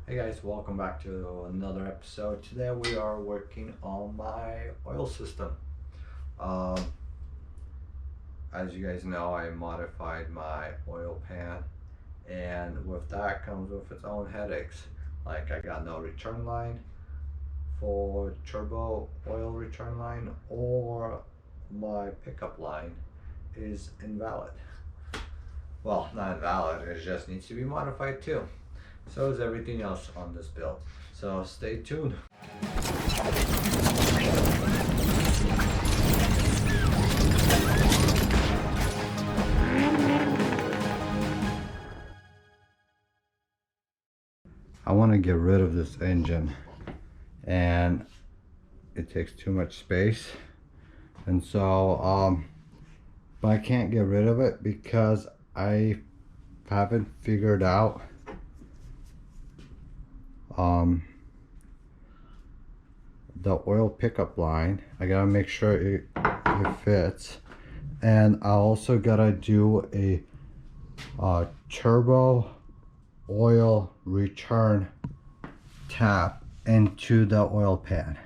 Hey guys, welcome back to another episode. Today we are working on my oil system. Um, as you guys know, I modified my oil pan, and with that comes with its own headaches. Like I got no return line for turbo oil return line, or my pickup line is invalid. Well, not invalid, it just needs to be modified too. So is everything else on this build. So stay tuned. I want to get rid of this engine, and it takes too much space, and so but I can't get rid of it because I haven't figured out the oil pickup line. I gotta make sure it fits, and I also gotta do a turbo oil return tap into the oil pan.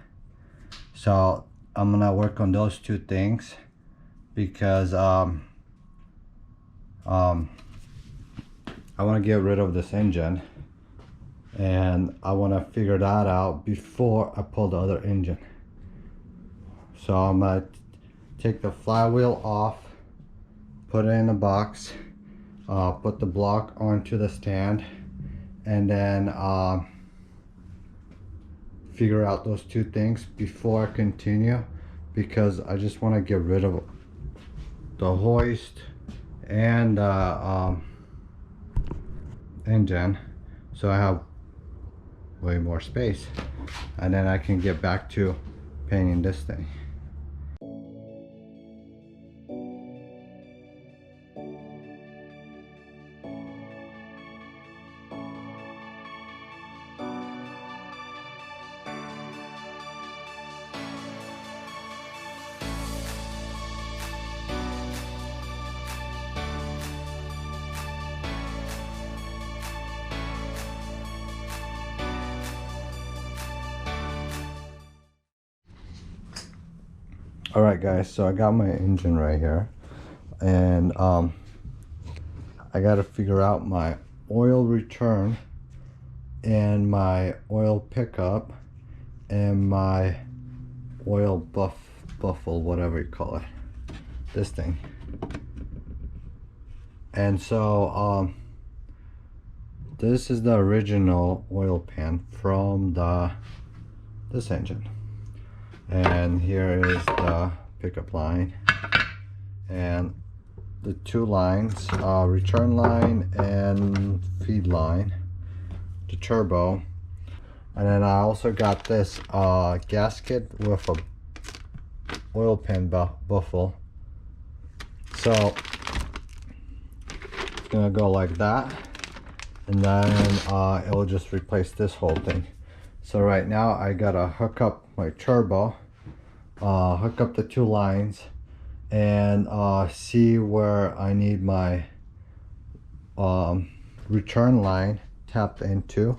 So I'm gonna work on those two things because I want to get rid of this engine, and I want to figure that out before I pull the other engine. So I'm gonna take the flywheel off, put it in a box, put the block onto the stand, and then figure out those two things before I continue, because I just want to get rid of the hoist and engine, so I have way more space, and then I can get back to painting this thing. Alright guys, so I got my engine right here, and I gotta figure out my oil return and my oil pickup and my oil baffle, whatever you call it, this thing. And so this is the original oil pan from this engine, and here is the pickup line and the two lines, return line and feed line, the turbo. And then I also got this gasket with a oil pan baffle. So it's gonna go like that, and then it will just replace this whole thing. So right now I gotta hook up my turbo, hook up the two lines, and see where I need my return line tapped into,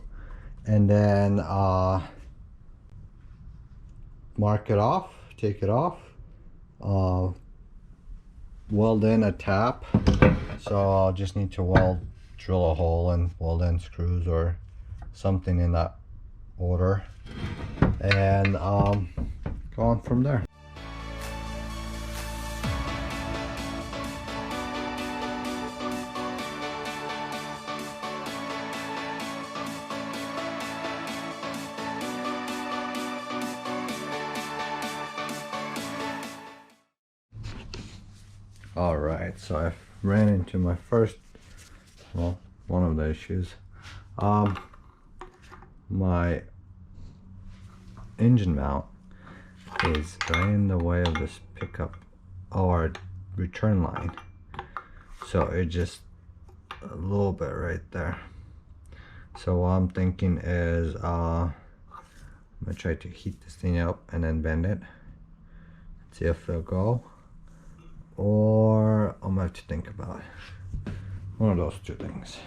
and then mark it off, take it off, weld in a tap. So I'll just need to drill a hole and weld in screws or something in that order, and go on from there. Alright, so I ran into my first, well, one of the issues. My engine mount is right in the way of this pickup or return line, so it just a little bit right there. So what I'm thinking is I'm gonna try to heat this thing up and then bend it, see if it'll go, or I'm gonna have to think about it. One of those two things.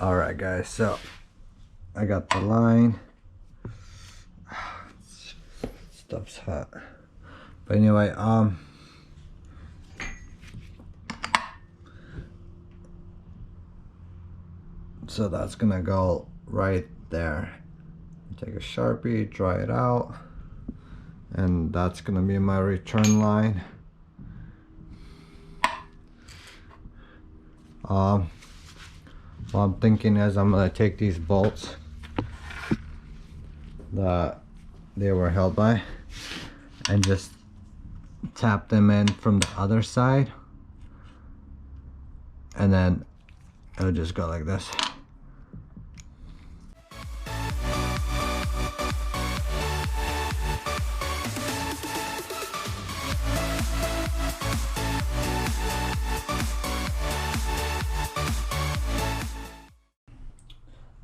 Alright guys, so I got the line. Stuff's hot. But anyway, so that's gonna go right there. Take a Sharpie, dry it out, and that's gonna be my return line. What I'm thinking is I'm gonna take these bolts that they were held by and just tap them in from the other side, and then it'll just go like this.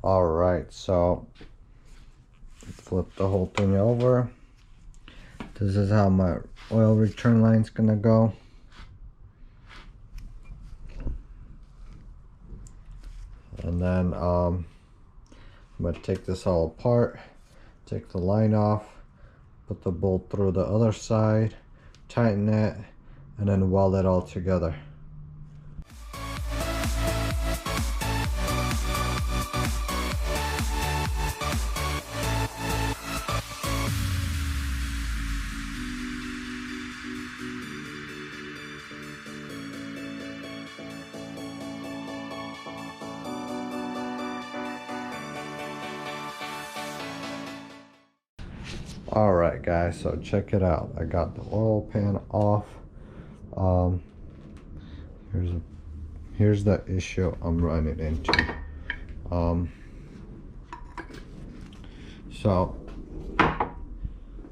Alright, so flip the whole thing over. This is how my oil return line is gonna go. And then I'm gonna take this all apart, take the line off, put the bolt through the other side, tighten it, and then weld it all together. Alright guys, so check it out. I got the oil pan off. Here's the issue I'm running into. So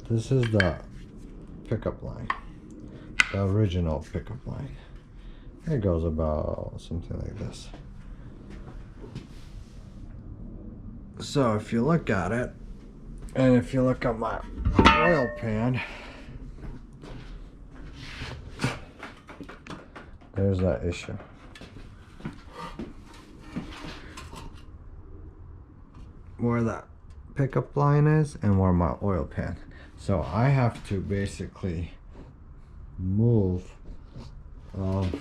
this is the pickup line, the original pickup line. It goes about something like this. So if you look at it, and if you look at my oil pan, there's that issue. Where that pickup line is and where my oil pan. So I have to basically move, 1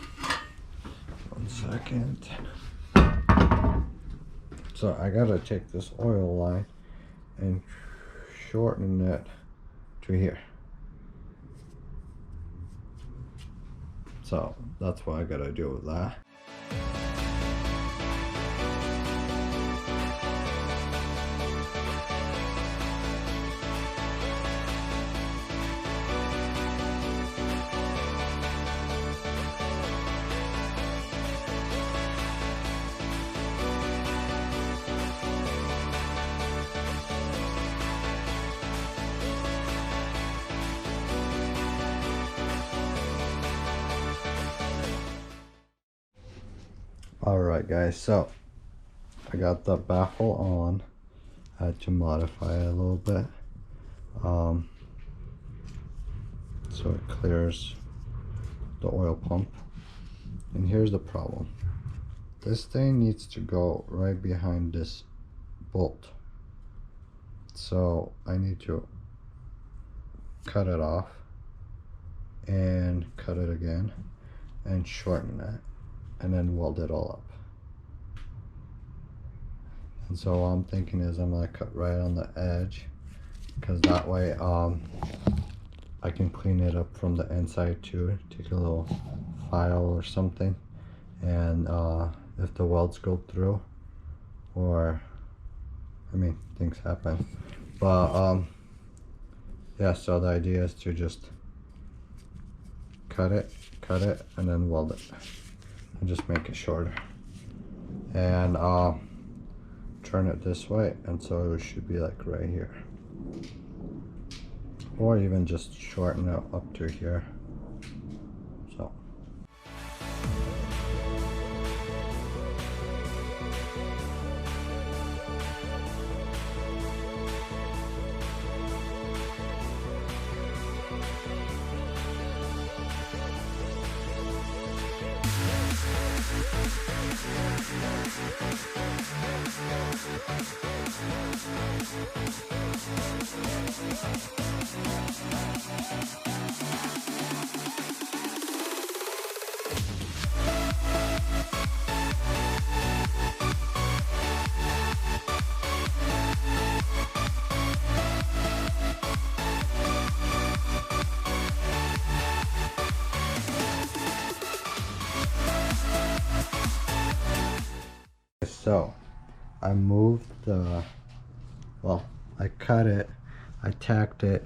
second. So I gotta take this oil line and shorten it to here. So that's what I gotta do with that. Alright guys, so I got the baffle on. I had to modify it a little bit so it clears the oil pump. And here's the problem. This thing needs to go right behind this bolt. So I need to cut it off and cut it again and shorten it, and then weld it all up. And so what I'm thinking is I'm gonna cut right on the edge, because that way I can clean it up from the inside too. Take a little file or something, and if the welds go through, or I mean things happen, but yeah, so the idea is to just cut it and then weld it and just make it shorter, and turn it this way, and so it should be like right here, or even just shorten it up to here. So So I moved the, well, I cut it, I tacked it,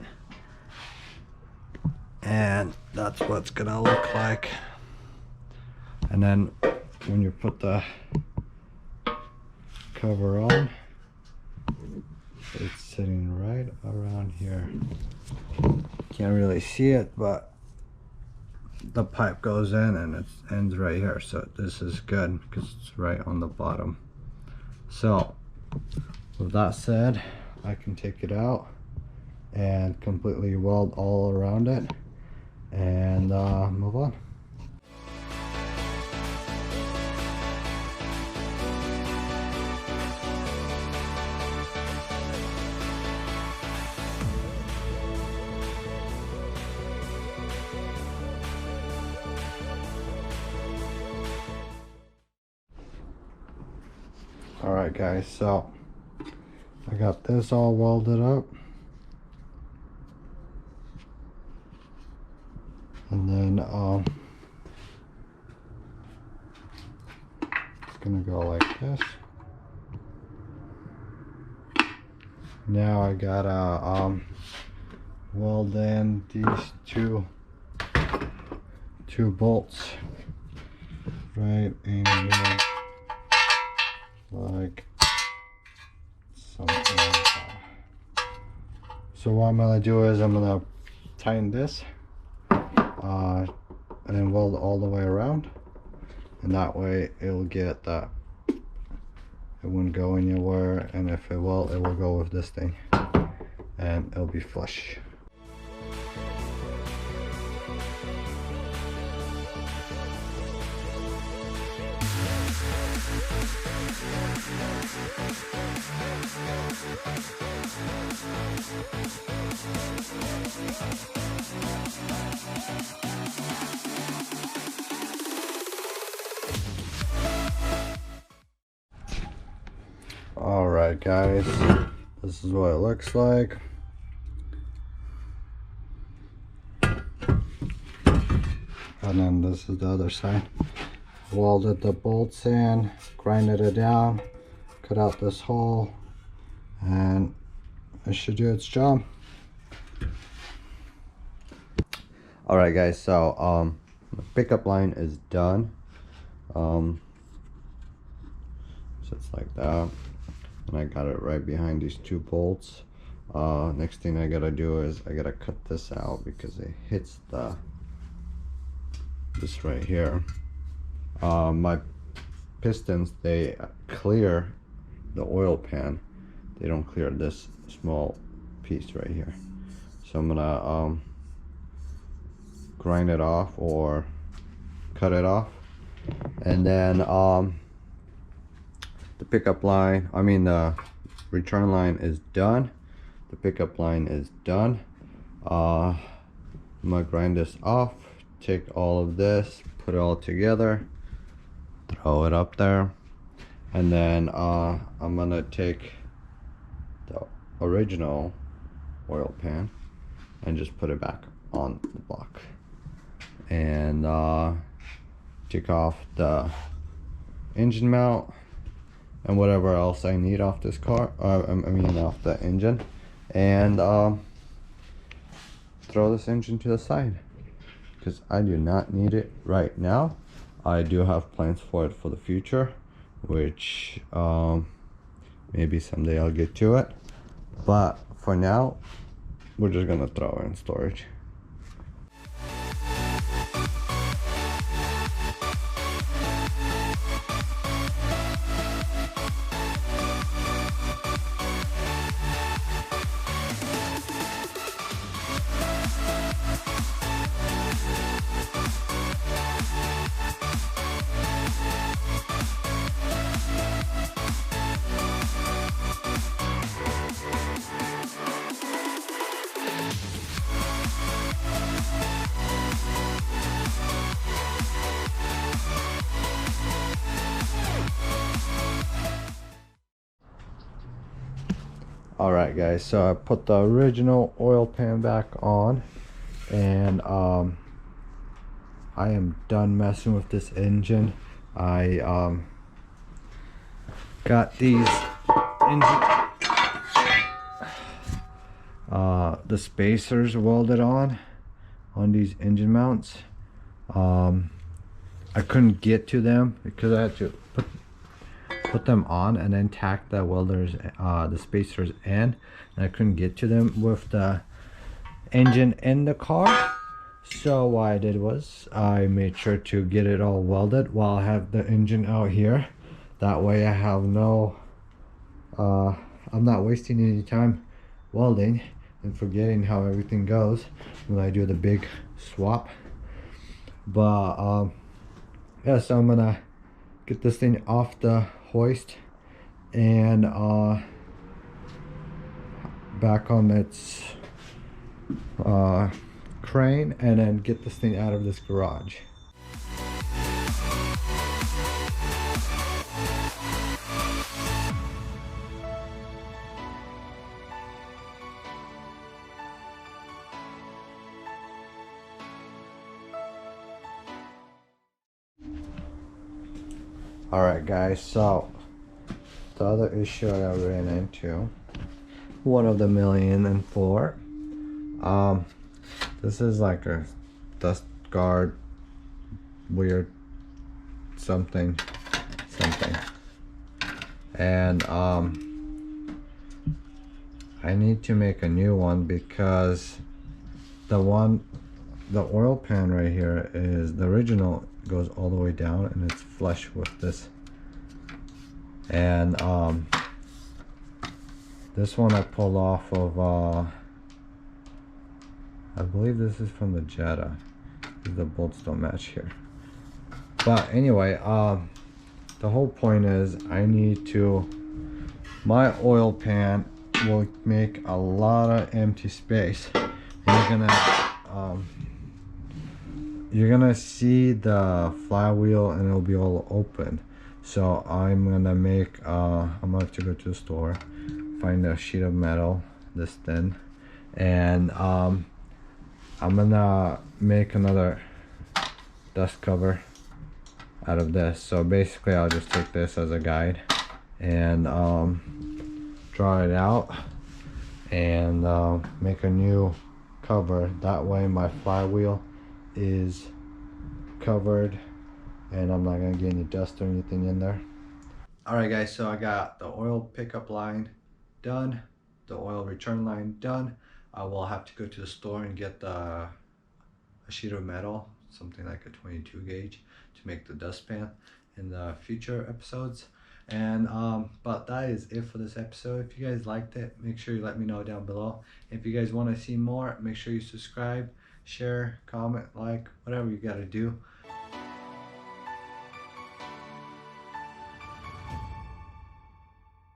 and that's what it's gonna look like. And then when you put the cover on, it's sitting right around here. Can't really see it, but the pipe goes in and it ends right here. So this is good because it's right on the bottom. So with that said, I can take it out and completely weld all around it and move on. Alright guys, so I got this all welded up, and then it's gonna go like this. Now I gotta weld in these two bolts right in here, like something like that. So what I'm gonna do is I'm gonna tighten this and then weld all the way around, and that way it'll get that, it wouldn't go anywhere, and if it will go with this thing and it'll be flush. Alright guys, this is what it looks like. And then this is the other side. Welded the bolts in, grinded it down, cut out this hole, and it should do its job. Alright guys, so the pickup line is done. So it's like that, and I got it right behind these two bolts. Next thing I gotta do is I gotta cut this out because it hits this right here. My pistons, they clear the oil pan, they don't clear this small piece right here. So I'm gonna grind it off or cut it off, and then the pickup line, I mean the return line is done, the pickup line is done. I'm gonna grind this off, take all of this, put it all together, throw it up there, and then I'm gonna take the original oil pan and just put it back on the block, and take off the engine mount and whatever else I need off this car, I mean off the engine, and throw this engine to the side because I do not need it right now. I do have plans for it for the future, which maybe someday I'll get to it, but for now we're just gonna throw it in storage. Alright guys, so I put the original oil pan back on, and I am done messing with this engine. I got these engine the spacers welded on these engine mounts. I couldn't get to them because I had to put them on and then tack the welders, the spacers in, and I couldn't get to them with the engine in the car. So what I did was I made sure to get it all welded while I have the engine out here. That way I have no I'm not wasting any time welding and forgetting how everything goes when I do the big swap. But yeah, so I'm gonna get this thing off the hoist and back on its crane, and then get this thing out of this garage. Alright guys, so the other issue I ran into, one of the 1,000,004, this is like a dust guard weird something, and I need to make a new one because the oil pan right here is the original, goes all the way down and it's flush with this, and this one I pulled off of I believe this is from the Jetta. The bolts don't match here, but anyway, the whole point is I need to, my oil pan will make a lot of empty space, and you're gonna see the flywheel and it'll be all open. So I'm gonna make I'm gonna have to go to the store, find a sheet of metal this thin, and I'm gonna make another dust cover out of this. So basically I'll just take this as a guide and draw it out and make a new cover. That way my flywheel is covered and I'm not gonna get any dust or anything in there. Alright guys, so I got the oil pickup line done, the oil return line done. I will have to go to the store and get a sheet of metal, something like a 22 gauge, to make the dustpan in the future episodes. And but that is it for this episode. If you guys liked it, make sure you let me know down below. If you guys want to see more, make sure you subscribe, share, comment, like, whatever you got to do.